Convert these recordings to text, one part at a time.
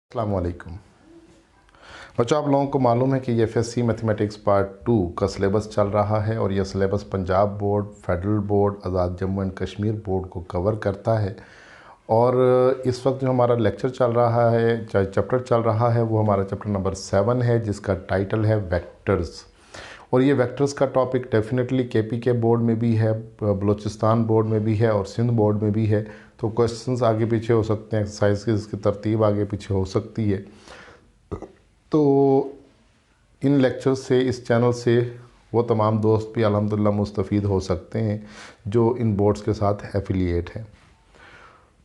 अस्सलाम वालेकुम बच्चों, आप लोगों को मालूम है कि ये एफएससी मैथमेटिक्स पार्ट 2 का सिलेबस चल रहा है और यह syllabus Punjab board, federal board, Azad Jammu and Kashmir board को कवर करता है। और इस वक्त जो हमारा लेक्चर चल रहा है, चाहे चैप्टर चल रहा है, वो हमारा चैप्टर नंबर 7 है, जिसका टाइटल है वेक्टर्स। और ये वेक्टर्स का टॉपिक डेफिनेटली केपी के बोर्ड में भी है, बलूचिस्तान बोर्ड में भी है और सिंध बोर्ड में भी है। तो क्वेश्चंस आगे पीछे हो सकते हैं, एक्सरसाइज की इसकी तरतीब आगे पीछे हो सकती है। तो इन लेक्चर्स से, इस चैनल से वो तमाम दोस्त भी अल्हम्दुलिल्लाह मुस्तफ़ीद हो सकते हैं जो इन बोर्ड्स के साथ एफिलिएट हैं।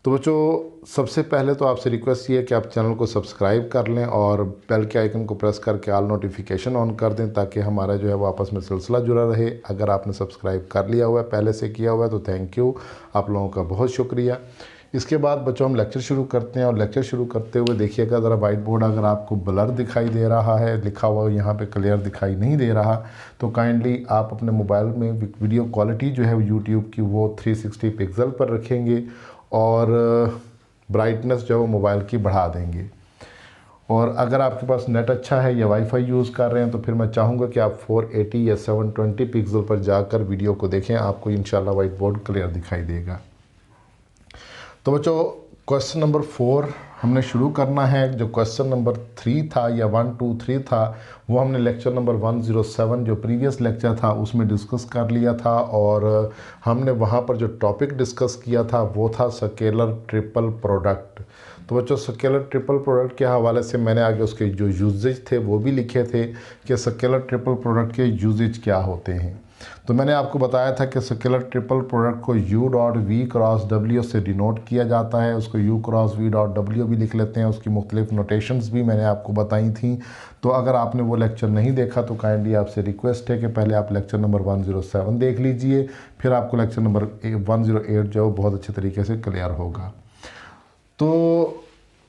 तो बच्चों, सबसे पहले तो आपसे रिक्वेस्ट ये है कि आप चैनल को सब्सक्राइब कर लें और बेल के आइकन को प्रेस करके ऑल नोटिफिकेशन ऑन कर दें, ताकि हमारा जो है वो आपस में सिलसिला जुड़ा रहे। अगर आपने सब्सक्राइब कर लिया हुआ है, पहले से किया हुआ है, तो थैंक यू, आप लोगों का बहुत शुक्रिया। इसके बाद बच्चों हम लेक्चर शुरू करते हैं। और लेक्चर शुरू करते हुए देखिएगा ज़रा वाइट बोर्ड अगर आपको ब्लर दिखाई दे रहा है, लिखा हुआ यहाँ पे क्लियर दिखाई नहीं दे रहा, तो काइंडली आप अपने मोबाइल में वीडियो क्वालिटी जो है यूट्यूब की वो 360 पिक्सल पर रखेंगे और ब्राइटनेस जो है वो मोबाइल की बढ़ा देंगे। और अगर आपके पास नेट अच्छा है या वाईफाई यूज़ कर रहे हैं तो फिर मैं चाहूँगा कि आप 480 या 720 पिक्सल पर जाकर वीडियो को देखें, आपको इंशाल्लाह वाइट बोर्ड क्लियर दिखाई देगा। तो बच्चों, क्वेश्चन नंबर 4 हमने शुरू करना है। जो क्वेश्चन नंबर 3 था या 1 2 3 था, वो हमने लेक्चर नंबर 107 जो प्रीवियस लेक्चर था उसमें डिस्कस कर लिया था। और हमने वहाँ पर जो टॉपिक डिस्कस किया था वो था स्केलर ट्रिपल प्रोडक्ट। तो बच्चों, स्केलर ट्रिपल प्रोडक्ट के हवाले से मैंने आगे उसके जो यूजेज थे वो भी लिखे थे कि स्केलर ट्रिपल प्रोडक्ट के यूजेज क्या होते हैं। तो मैंने आपको बताया था कि स्केलर ट्रिपल प्रोडक्ट को U dot V cross W से डिनोट किया जाता है। उसको U cross V dot W भी लिख लेते हैं। उसकी मुख्तलिफ नोटेशंस भी मैंने आपको बताई थी। तो अगर आपने वो लेक्चर नहीं देखा तो काइंडली आपसे रिक्वेस्ट है कि पहले आप लेक्चर नंबर 107 देख लीजिए, फिर आपको लेक्चर नंबर 108 जो बहुत अच्छे तरीके से क्लियर होगा। तो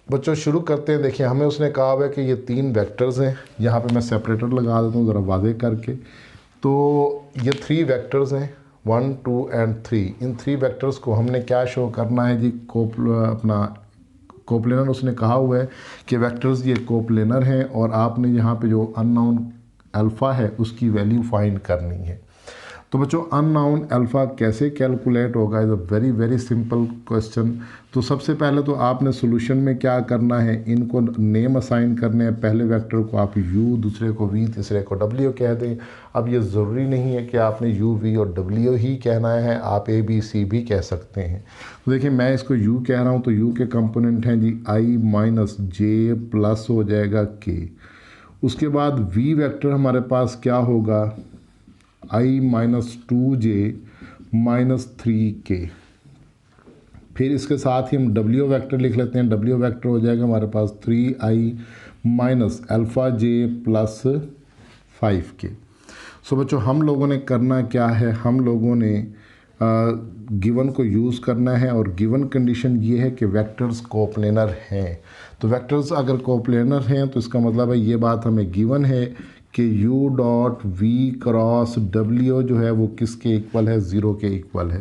बच्चों शुरू करते हैं। देखिए, हमें उसने कहा हुआ है कि ये 3 वेक्टर्स हैं। यहाँ पे मैं सेपरेटर लगा देता हूँ ज़रा वाज़े करके। तो ये 3 वेक्टर्स हैं, 1 2 एंड 3। इन 3 वेक्टर्स को हमने क्या शो करना है जी, अपना कोप्लेनर उसने कहा हुआ है कि वेक्टर्स ये कोप्लेनर हैं और आपने यहाँ पे जो अननोन अल्फ़ा है उसकी वैल्यू फाइंड करनी है। तो बच्चों, अननोन अल्फ़ा कैसे कैलकुलेट होगा, is a very very simple question. तो सबसे पहले तो आपने सोल्यूशन में क्या करना है, इनको नेम असाइन करने हैं। पहले वेक्टर को आप U, दूसरे को V, तीसरे को W कह दें। अब ये ज़रूरी नहीं है कि आपने U, V और W ही कहना है, आप A, B, C भी कह सकते हैं। तो देखिए, मैं इसको U कह रहा हूँ तो U के कंपोनेंट हैं जी I माइनस J प्लस हो जाएगा K। उसके बाद V वेक्टर हमारे पास क्या होगा, I minus 2J minus 3K। फिर इसके साथ ही हम W वेक्टर लिख लेते हैं। W वेक्टर हो जाएगा हमारे पास 3I minus alpha J plus 5K। सो बच्चों, हम लोगों ने करना क्या है, हम लोगों ने गिवन को यूज़ करना है और गिवन कंडीशन ये है कि वेक्टर्स कोप्लेनर हैं। तो वेक्टर्स अगर कोप्लेनर हैं तो इसका मतलब है ये बात हमें गिवन है कि U dot V cross W जो है वो किसके इक्वल है, 0 के इक्वल है।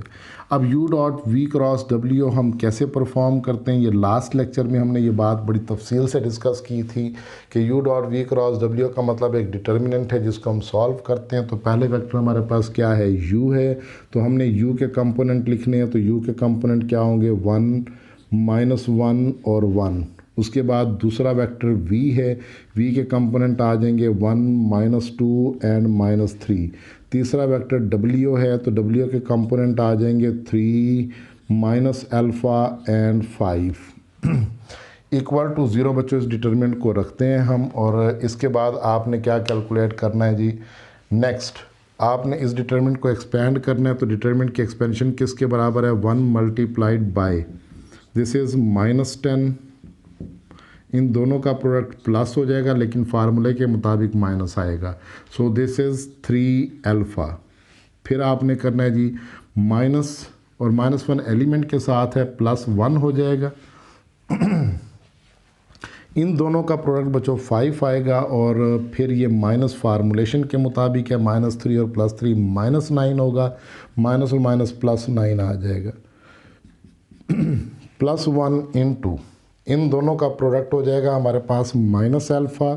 अब U dot V cross W हम कैसे परफॉर्म करते हैं, ये लास्ट लेक्चर में हमने ये बात बड़ी तफसील से डिस्कस की थी कि U dot V cross W का मतलब एक डिटर्मिनेंट है जिसको हम सॉल्व करते हैं। तो पहले वेक्टर हमारे पास क्या है, U है, तो हमने U के कंपोनेंट लिखने हैं। तो U के कंपोनेंट क्या होंगे, 1 माइनस 1 और 1। उसके बाद दूसरा वेक्टर V है, V के कंपोनेंट आ जाएंगे 1 माइनस 2 एंड माइनस 3। तीसरा वेक्टर W है, तो W के कंपोनेंट आ जाएंगे 3 minus alpha and 5 equal to 0। बच्चों, इस डिटरमिनेंट को रखते हैं हम। और इसके बाद आपने क्या कैलकुलेट करना है जी, नेक्स्ट आपने इस डिटरमिनेंट को एक्सपेंड करना है। तो डिटरमिनेंट की एक्सपेंशन किसके बराबर है, 1 multiplied by this is minus 10। इन दोनों का प्रोडक्ट प्लस हो जाएगा लेकिन फार्मूले के मुताबिक माइनस आएगा। सो दिस इज़ 3 अल्फ़ा। फिर आपने करना है जी माइनस, और माइनस 1 एलिमेंट के साथ है, प्लस 1 हो जाएगा। इन दोनों का प्रोडक्ट बच्चों 5 आएगा। और फिर ये माइनस फार्मूलेशन के मुताबिक है, माइनस 3 और प्लस 3 माइनस 9 होगा। माइनस और माइनस प्लस 9 आ जाएगा। प्लस 1 इंटू इन दोनों का प्रोडक्ट हो जाएगा हमारे पास माइनस अल्फ़ा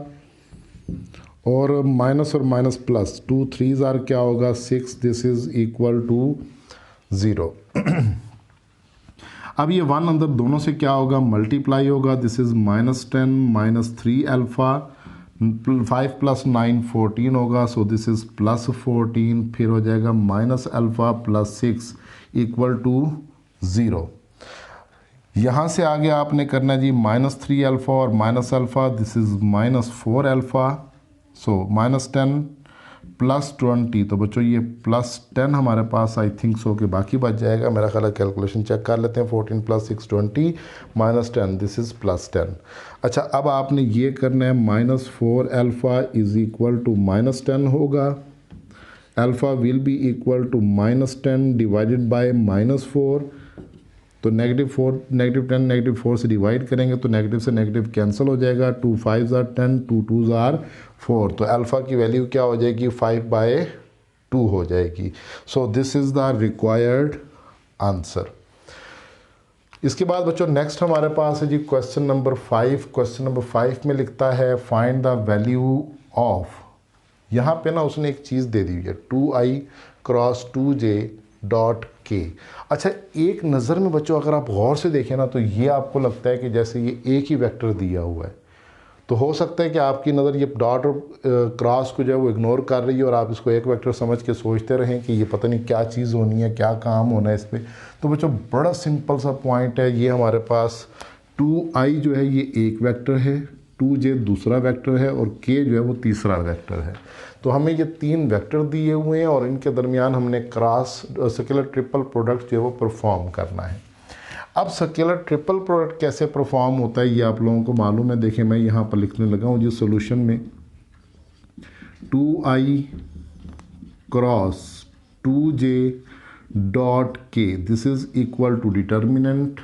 और माइनस प्लस, 2 3 ज़ार क्या होगा 6, दिस इज़ इक्वल टू 0। अब ये 1 अंदर दोनों से क्या होगा मल्टीप्लाई होगा, दिस इज़ -10 -3 अल्फ़ा, 5 + 9 14 होगा, सो दिस इज़ +14, फिर हो जाएगा minus alpha plus 6 equal to 0। यहाँ से आगे आपने करना है जी -3 अल्फ़ा और minus alpha, this is -4 alpha, so -10 + 20, तो बच्चों ये +10 हमारे पास आई थिंक सो के बाकी बच जाएगा, मेरा ख्याल है कैलकुलेशन चेक कर लेते हैं। 14 + 6 20 -10, दिस इज़ +10। अच्छा, अब आपने ये करना है -4 अल्फ़ा इज़ इक्वल टू -10 होगा, alpha will be equal to -10 divided by -4, तो -4 -10 -4 से डिवाइड करेंगे तो नेगेटिव से नेगेटिव कैंसिल हो जाएगा, 2 5 ज़ार 10, 2 2 ज़ार 4, तो अल्फ़ा की वैल्यू क्या हो जाएगी 5/2 हो जाएगी। सो this is the required answer. इसके बाद बच्चों नेक्स्ट हमारे पास है जी क्वेश्चन नंबर 5। क्वेश्चन नंबर 5 में लिखता है फाइंड द वैल्यू ऑफ, यहाँ पे ना उसने एक चीज़ दे दी हुई है 2i क्रॉस 2j डॉट के। अच्छा, एक नज़र में बच्चों अगर आप गौर से देखें ना तो ये आपको लगता है कि जैसे ये एक ही वेक्टर दिया हुआ है, तो हो सकता है कि आपकी नज़र ये डॉट और क्रॉस को जो है वो इग्नोर कर रही है और आप इसको एक वेक्टर समझ के सोचते रहें कि ये पता नहीं क्या चीज़ होनी है, क्या काम होना है इस पर। तो बच्चों बड़ा सिंपल सा पॉइंट है, ये हमारे पास 2i जो है ये एक वेक्टर है, 2j दूसरा वेक्टर है और k जो है वो तीसरा वेक्टर है। तो हमें ये 3 वेक्टर दिए हुए हैं और इनके दरमियान हमने क्रॉस सर्कुलर ट्रिपल प्रोडक्ट जो है वो परफॉर्म करना है। अब सर्कुलर ट्रिपल प्रोडक्ट कैसे परफॉर्म होता है ये आप लोगों को मालूम है। देखें मैं यहाँ पर लिखने लगा हूँ जी सोल्यूशन में 2i cross 2j dot k, this is equal to determinant.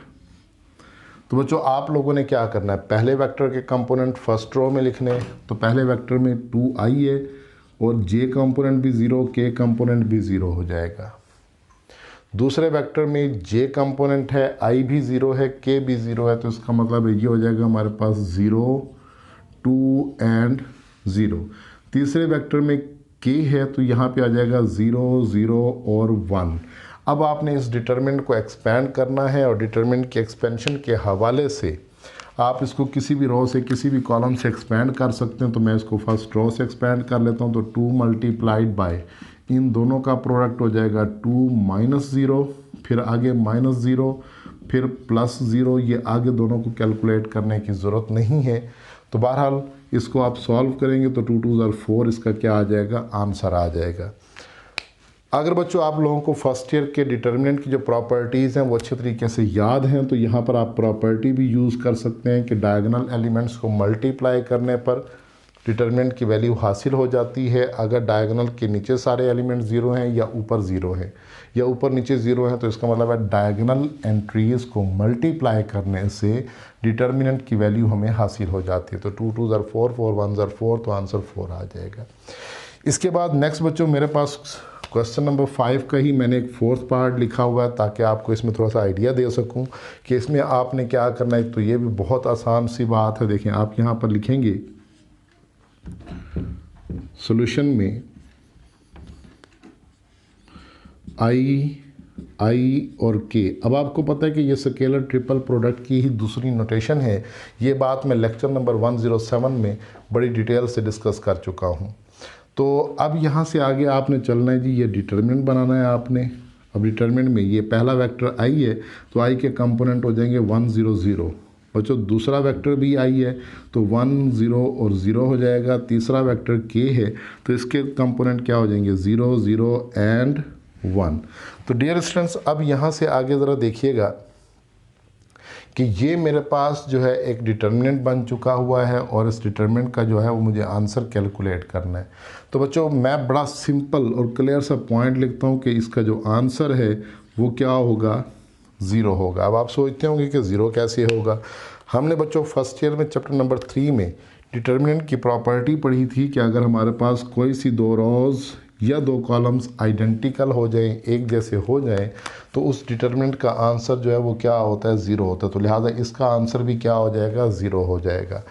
तो बच्चों आप लोगों ने क्या करना है, पहले वेक्टर के कंपोनेंट फर्स्ट रो में लिखने हैं, तो पहले वेक्टर में 2i है और j कंपोनेंट भी 0, k कंपोनेंट भी 0 हो जाएगा। दूसरे वेक्टर में j कंपोनेंट है, i भी 0 है, k भी 0 है, तो इसका मतलब ये हो जाएगा हमारे पास 0 2 एंड 0। तीसरे वेक्टर में k है तो यहाँ पे आ जाएगा 0 0 और 1। अब आपने इस डिटरमिनेंट को एक्सपेंड करना है और डिटरमिनेंट के एक्सपेंशन के हवाले से आप इसको किसी भी रो से किसी भी कॉलम से एक्सपेंड कर सकते हैं। तो मैं इसको फर्स्ट रो से एक्सपेंड कर लेता हूँ, तो 2 मल्टीप्लाइड बाय इन दोनों का प्रोडक्ट हो जाएगा 2 -0, फिर आगे -0, फिर +0। ये आगे दोनों को कैलकुलेट करने की ज़रूरत नहीं है। तो बहरहाल इसको आप सॉल्व करेंगे तो 2 2 ज़ार 4 इसका क्या आ जाएगा, आंसर आ जाएगा। अगर बच्चों आप लोगों को फर्स्ट ईयर के डिटर्मिनेंट की जो प्रॉपर्टीज़ हैं वो अच्छे तरीके से याद हैं, तो यहाँ पर आप प्रॉपर्टी भी यूज़ कर सकते हैं कि डायगोनल एलिमेंट्स को मल्टीप्लाई करने पर डिटर्मिनेंट की वैल्यू हासिल हो जाती है। अगर डायगोनल के नीचे सारे एलिमेंट 0 हैं या ऊपर 0 हैं या ऊपर नीचे 0 हैं, तो इसका मतलब है डायगोनल एंट्रीज़ को मल्टीप्लाई करने से डिटर्मिनेंट की वैल्यू हमें हासिल हो जाती है। तो 2 2 ज़ार 4 4 1 ज़ार 4, तो आंसर 4 आ जाएगा। इसके बाद नेक्स्ट बच्चों मेरे पास क्वेश्चन नंबर 5 का ही मैंने एक फोर्थ पार्ट लिखा हुआ है ताकि आपको इसमें थोड़ा सा आइडिया दे सकूं कि इसमें आपने क्या करना है। तो ये भी बहुत आसान सी बात है। देखें आप यहाँ पर लिखेंगे सॉल्यूशन में आई और के। अब आपको पता है कि ये स्केलर ट्रिपल प्रोडक्ट की ही दूसरी नोटेशन है। ये बात मैं लेक्चर नंबर 107 में बड़ी डिटेल से डिस्कस कर चुका हूँ। तो अब यहाँ से आगे आपने चलना है जी, ये डिटरमिनेंट बनाना है आपने। अब डिटरमिनेंट में ये पहला वेक्टर i है तो i के कंपोनेंट हो जाएंगे 1 0 0। बच्चों दूसरा वेक्टर भी i है तो 1 0 और 0 हो जाएगा। तीसरा वेक्टर k है तो इसके कंपोनेंट क्या हो जाएंगे 0 0 एंड 1। तो डियर स्टूडेंट्स अब यहाँ से आगे ज़रा देखिएगा कि ये मेरे पास जो है एक डिटर्मिनेंट बन चुका हुआ है और इस डिटर्मिनेंट का जो है वो मुझे आंसर कैलकुलेट करना है। तो बच्चों मैं बड़ा सिंपल और क्लियर सा पॉइंट लिखता हूँ कि इसका जो आंसर है वो क्या होगा, 0 होगा। अब आप सोचते होंगे कि 0 कैसे होगा। हमने बच्चों फर्स्ट ईयर में चैप्टर नंबर 3 में डिटर्मिनेंट की प्रॉपर्टी पढ़ी थी कि अगर हमारे पास कोई सी दो रोज़ या दो कॉलम्स आइडेंटिकल हो जाएं, एक जैसे हो जाएं, तो उस डिटरमिनेंट का आंसर जो है वो क्या होता है, ज़ीरो होता है। तो लिहाजा इसका आंसर भी क्या हो जाएगा, ज़ीरो हो जाएगा।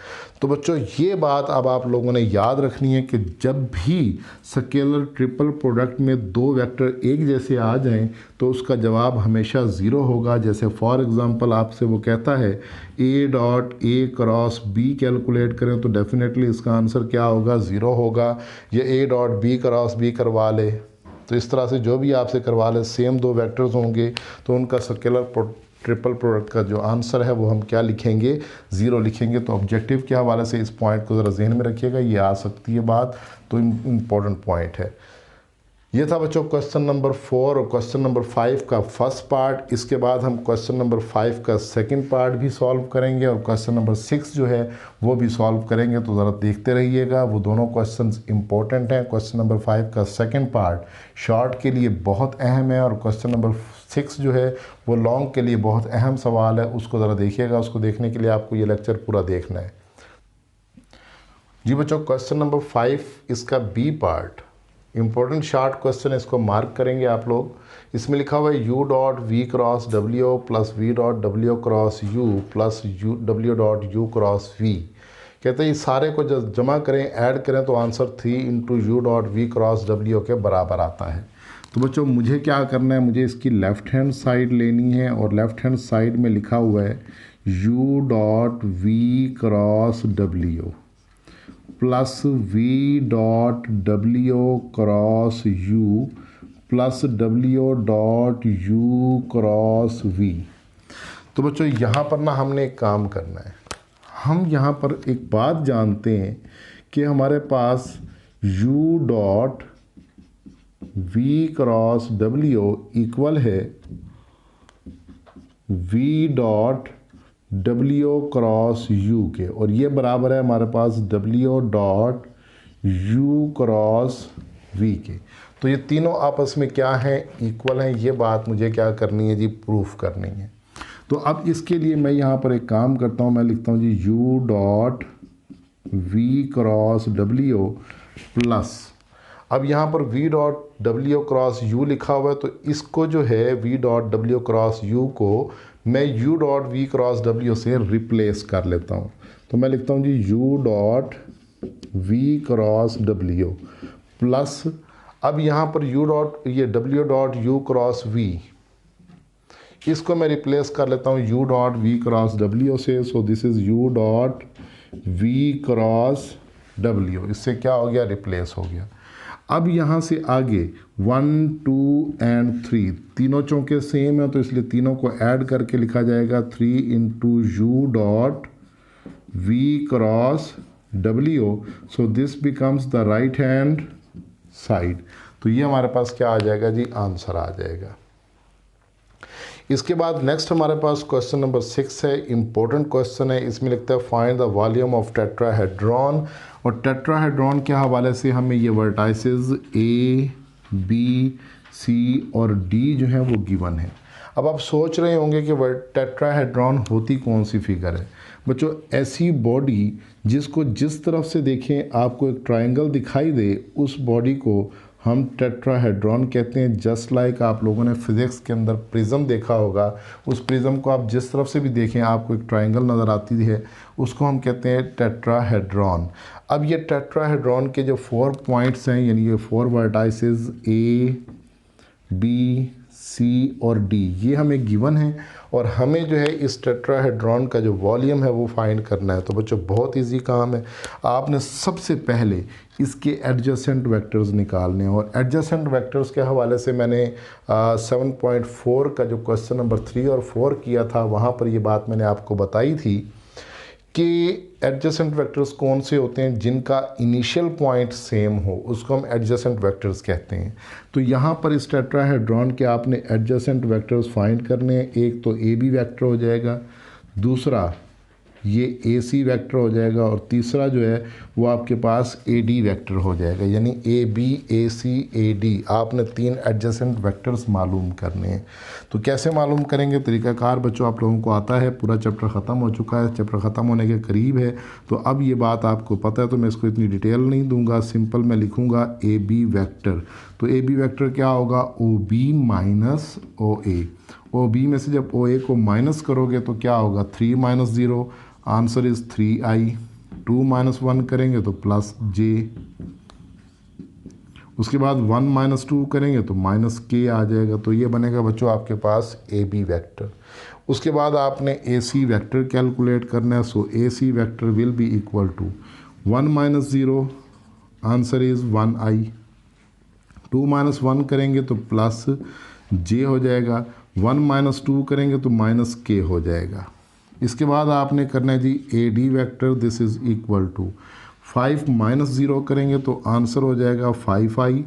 तो बच्चों ये बात अब आप लोगों ने याद रखनी है कि जब भी स्केलर ट्रिपल प्रोडक्ट में दो वेक्टर एक जैसे आ जाएं तो उसका जवाब हमेशा ज़ीरो होगा। जैसे फॉर एग्ज़ाम्पल आपसे वो कहता है a dot a cross b calculate करें, तो डेफिनेटली इसका आंसर क्या होगा, ज़ीरो होगा। या a dot b cross b करवा ले, तो इस तरह से जो भी आपसे करवा ले, सेम दो वेक्टर्स होंगे तो उनका स्केलर ट्रिपल प्रोडक्ट का जो आंसर है वो हम क्या लिखेंगे, ज़ीरो लिखेंगे। तो ऑब्जेक्टिव के हवाले से इस पॉइंट को ज़रा जहन में रखिएगा, ये आ सकती है बात, तो इम्पोर्टेंट पॉइंट है। ये था बच्चों क्वेश्चन नंबर 4 और क्वेश्चन नंबर 5 का फर्स्ट पार्ट। इसके बाद हम क्वेश्चन नंबर 5 का सेकंड पार्ट भी सॉल्व करेंगे और क्वेश्चन नंबर 6 जो है वो भी सॉल्व करेंगे। तो ज़रा देखते रहिएगा, वो दोनों क्वेश्चंस इंपॉर्टेंट हैं। क्वेश्चन नंबर 5 का सेकंड पार्ट शॉर्ट के लिए बहुत अहम है और क्वेश्चन नंबर 6 जो है वो लॉन्ग के लिए बहुत अहम सवाल है। उसको ज़रा देखिएगा, उसको देखने के लिए आपको ये लेक्चर पूरा देखना है। जी बच्चों, क्वेश्चन नंबर 5 इसका B part important short question, इसको मार्क करेंगे आप लोग। इसमें लिखा हुआ है U dot we cross W plus V dot W cross U plus U W dot U cross V. कहते हैं इस सारे को जब जमा करें, ऐड करें तो answer 3 into u dot we cross डब्ल्यू के बराबर आता है। तो बच्चों मुझे क्या करना है, मुझे इसकी लेफ़्ट हैंड साइड लेनी है और लेफ़्ट हैंड साइड में लिखा हुआ है U dot we cross W plus V dot W cross U plus W dot U cross V. तो बच्चों यहाँ पर ना हमने एक काम करना है, हम यहाँ पर एक बात जानते हैं कि हमारे पास u dot we cross W equal है v dot W cross U के, और ये बराबर है हमारे पास W dot U cross V के। तो ये तीनों आपस में क्या है, इक्वल हैं। ये बात मुझे क्या करनी है जी, प्रूफ करनी है। तो अब इसके लिए मैं यहाँ पर एक काम करता हूँ, मैं लिखता हूँ जी U dot we cross W plus, अब यहाँ पर v dot W cross U लिखा हुआ है, तो इसको जो है v dot W cross U को मैं u dot v cross w से रिप्लेस कर लेता हूँ। तो मैं लिखता हूँ जी u dot v cross w plus, अब यहाँ पर u डॉट ये w dot u cross v, इसको मैं रिप्लेस कर लेता हूँ u dot v cross w से। सो this is u dot v cross w, इससे क्या हो गया, रिप्लेस हो गया। अब यहाँ से आगे 1 2 एंड 3 तीनों चौके सेम है, तो इसलिए तीनों को ऐड करके लिखा जाएगा 3 into u dot we cross डब्ल्यू। So this becomes the right hand side. तो ये हमारे पास क्या आ जाएगा जी, आंसर आ जाएगा। इसके बाद नेक्स्ट हमारे पास क्वेश्चन नंबर 6 है, इंपॉर्टेंट क्वेश्चन है। इसमें लिखता है find the volume of tetrahedron, और टेट्राहेड्रॉन के हवाले से हमें ये वर्टाइसेस A, B, C और D जो है वो गिवन है। अब आप सोच रहे होंगे कि टेट्राहेड्रॉन होती कौन सी फिगर है। बच्चों ऐसी बॉडी जिसको जिस तरफ से देखें आपको एक ट्रायंगल दिखाई दे, उस बॉडी को हम टेट्राहेड्रॉन कहते हैं। जस्ट लाइक आप लोगों ने फिज़िक्स के अंदर प्रिज्म देखा होगा, उस प्रिज्म को आप जिस तरफ से भी देखें आपको एक ट्रायंगल नज़र आती है, उसको हम कहते हैं टेट्राहेड्रॉन। अब ये टेट्राहेड्रॉन के जो 4 पॉइंट्स हैं, यानी ये 4 वर्टाइसेस A, B, C और D, ये हमें गिवन है और हमें जो है इस टेट्राहेड्रॉन का जो वॉल्यूम है वो फाइंड करना है। तो बच्चों बहुत इजी काम है, आपने सबसे पहले इसके एडजेसेंट वेक्टर्स निकालने हैं, और एडजेसेंट वेक्टर्स के हवाले से मैंने 7.4 का जो क्वेश्चन नंबर 3 और 4 किया था, वहाँ पर ये बात मैंने आपको बताई थी कि एडजेसेंट वेक्टर्स कौन से होते हैं, जिनका इनिशियल पॉइंट सेम हो, उसको हम एडजेसेंट वेक्टर्स कहते हैं। तो यहाँ पर इस टेट्राहेड्रॉन के आपने एडजेसेंट वेक्टर्स फाइंड करने हैं। एक तो ए बी वेक्टर हो जाएगा, दूसरा ये ए सी वेक्टर हो जाएगा और तीसरा जो है वो आपके पास ए डी वेक्टर हो जाएगा, यानी a B A C A D. आपने 3 एडजेसेंट वेक्टर्स मालूम करने हैं। तो कैसे मालूम करेंगे, तरीक़ाकार बच्चों आप लोगों को आता है, पूरा चैप्टर ख़त्म हो चुका है, चैप्टर ख़त्म होने के करीब है। तो अब ये बात आपको पता है, तो मैं इसको इतनी डिटेल नहीं दूंगा, सिंपल मैं लिखूँगा ए बी वेक्टर। तो ए बी वेक्टर क्या होगा, ओ बी माइनस ओ ए। ओ बी में से जब ओ ए को माइनस करोगे तो क्या होगा, 3 minus 0, answer is 3i। 2 minus 1 करेंगे तो प्लस j। उसके बाद 1 माइनस 2 करेंगे तो माइनस k आ जाएगा। तो ये बनेगा बच्चों आपके पास ए बी वेक्टर। उसके बाद आपने ए सी वेक्टर कैलकुलेट करना है। So A C vector will be equal to 1 minus 0, answer is 1i। 2 minus 1 करेंगे तो प्लस j हो जाएगा। 1 माइनस 2 करेंगे तो माइनस k हो जाएगा। इसके बाद आपने करना है जी A D vector, this is equal to 5 minus 0 करेंगे तो आंसर हो जाएगा 5i।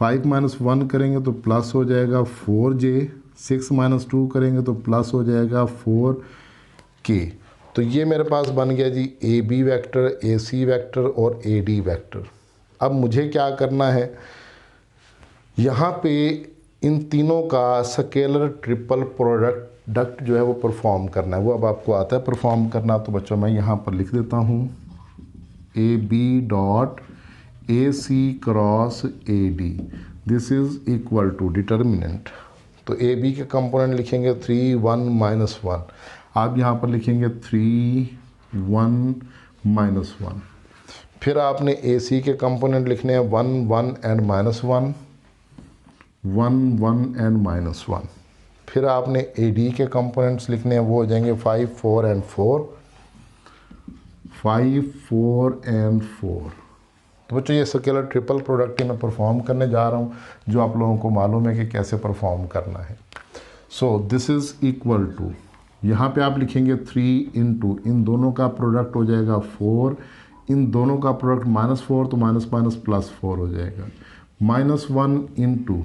5 माइनस 1 करेंगे तो प्लस हो जाएगा 4j। 6 माइनस 2 करेंगे तो प्लस हो जाएगा 4k। तो ये मेरे पास बन गया जी A B vector, A C vector और ए डी वेक्टर। अब मुझे क्या करना है, यहाँ पे इन तीनों का स्केलर ट्रिपल प्रोडक्ट जो है वो परफॉर्म करना है। वो अब आपको आता है परफॉर्म करना। तो बच्चों मैं यहाँ पर लिख देता हूँ a b dot a c cross a d, this is equal to determinant. तो ए बी के कंपोनेंट लिखेंगे 3 1 माइनस 1। आप यहाँ पर लिखेंगे 3 1 माइनस 1। फिर आपने ए सी के कंपोनेंट लिखने हैं 1 1 एंड माइनस 1, 1 1 एंड माइनस 1। फिर आपने ए डी के कंपोनेंट्स लिखने हैं, वो हो जाएंगे 5 4 एंड 4, 5 4 एंड 4। तो बच्चों ये स्केलर ट्रिपल प्रोडक्ट ही मैं परफॉर्म करने जा रहा हूँ, जो आप लोगों को मालूम है कि कैसे परफॉर्म करना है। So this is equal to, यहाँ पे आप लिखेंगे 3 इंटू इन दोनों का प्रोडक्ट हो जाएगा 4, इन दोनों का प्रोडक्ट -4 तो माइनस माइनस प्लस 4 हो जाएगा। -1 इंटू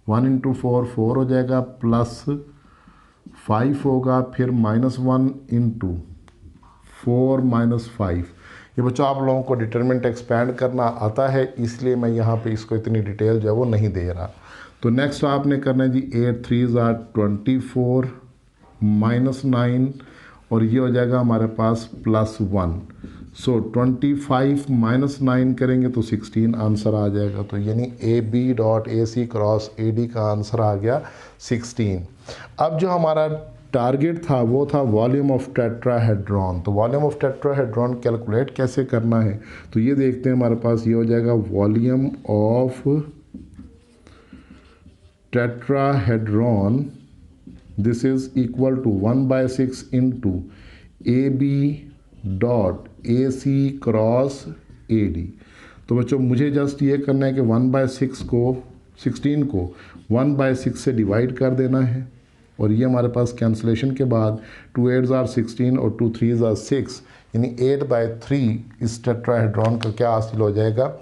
1 इंटू 4 4 हो जाएगा, प्लस 5 होगा, फिर -1 इंटू 4 माइनस 5। ये बच्चों आप लोगों को डिटरमिनेंट एक्सपेंड करना आता है, इसलिए मैं यहाँ पे इसको इतनी डिटेल जो है वो नहीं दे रहा। तो नेक्स्ट आपने करना है जी 8 3 24 -9 और ये हो जाएगा हमारे पास +1। सो 25 माइनस 9 करेंगे तो 16 आंसर आ जाएगा। तो यानी a b dot a c cross a d का आंसर आ गया 16। अब जो हमारा टारगेट था वो था वॉल्यूम ऑफ टेट्राहेड्रॉन। तो वॉल्यूम ऑफ टेट्राहेड्रॉन कैलकुलेट कैसे करना है, तो ये देखते हैं। हमारे पास ये हो जाएगा volume of tetrahedron, this is equal to 1/6 into a b dot a c cross a d. तो बच्चों मुझे जस्ट ये करना है कि 1/6 को 16 को 1/6 से डिवाइड कर देना है, और ये हमारे पास कैंसलेशन के बाद 2 8s are 16 और 2 3s are 6, यानी 8/3 इस टेट्राहेड्रॉन का क्या हासिल हो जाएगा,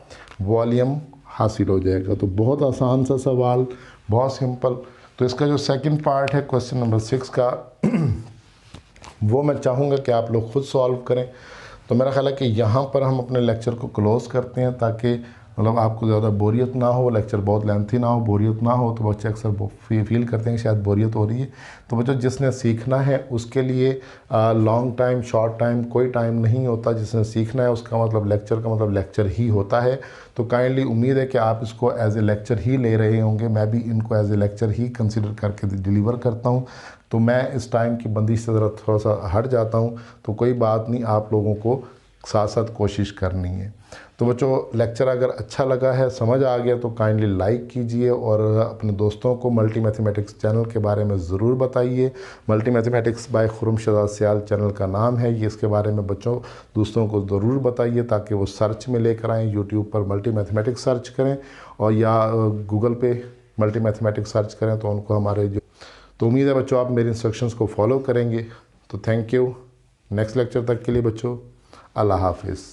वॉल्यूम हासिल हो जाएगा। तो बहुत आसान सा सवाल, बहुत सिंपल। तो इसका जो सेकंड पार्ट है क्वेश्चन नंबर 6 का वो मैं चाहूँगा कि आप लोग खुद सॉल्व करें। तो मेरा ख्याल है कि यहाँ पर हम अपने लेक्चर को क्लोज़ करते हैं, ताकि मतलब आपको ज़्यादा बोरियत ना हो, लेक्चर बहुत लेंथी ना हो, बोरियत ना हो। तो बच्चे अक्सर फील करते हैं कि शायद बोरियत हो रही है। तो बच्चों जिसने सीखना है उसके लिए लॉन्ग टाइम शॉर्ट टाइम कोई टाइम नहीं होता। जिसने सीखना है उसका मतलब लेक्चर का मतलब लेक्चर ही होता है। तो काइंडली उम्मीद है कि आप इसको एज ए लेक्चर ही ले रहे होंगे। मैं भी इनको एज ए लेक्चर ही कंसिडर करके डिलीवर करता हूँ। तो मैं इस टाइम की बंदिश से ज़रा थोड़ा सा हट जाता हूँ। तो कोई बात नहीं, आप लोगों को साथ साथ कोशिश करनी है। तो बच्चों लेक्चर अगर अच्छा लगा है, समझ आ गया, तो काइंडली लाइक कीजिए और अपने दोस्तों को मल्टी मैथमेटिक्स चैनल के बारे में ज़रूर बताइए। Multi mathematics by Khurram Shahzad Sial channel का नाम है ये। इसके बारे में बच्चों दोस्तों को ज़रूर बताइए, ताकि वो सर्च में लेकर आएँ। यूट्यूब पर मल्टी मैथमेटिक्स सर्च करें और या गूगल पे मल्टी मैथमेटिक्स सर्च करें तो उनको हमारे जो, तो उम्मीद है बच्चों आप मेरे इंस्ट्रक्शंस को फॉलो करेंगे। तो थैंक यू। नेक्स्ट लेक्चर तक के लिए बच्चों अल्लाह हाफिज़।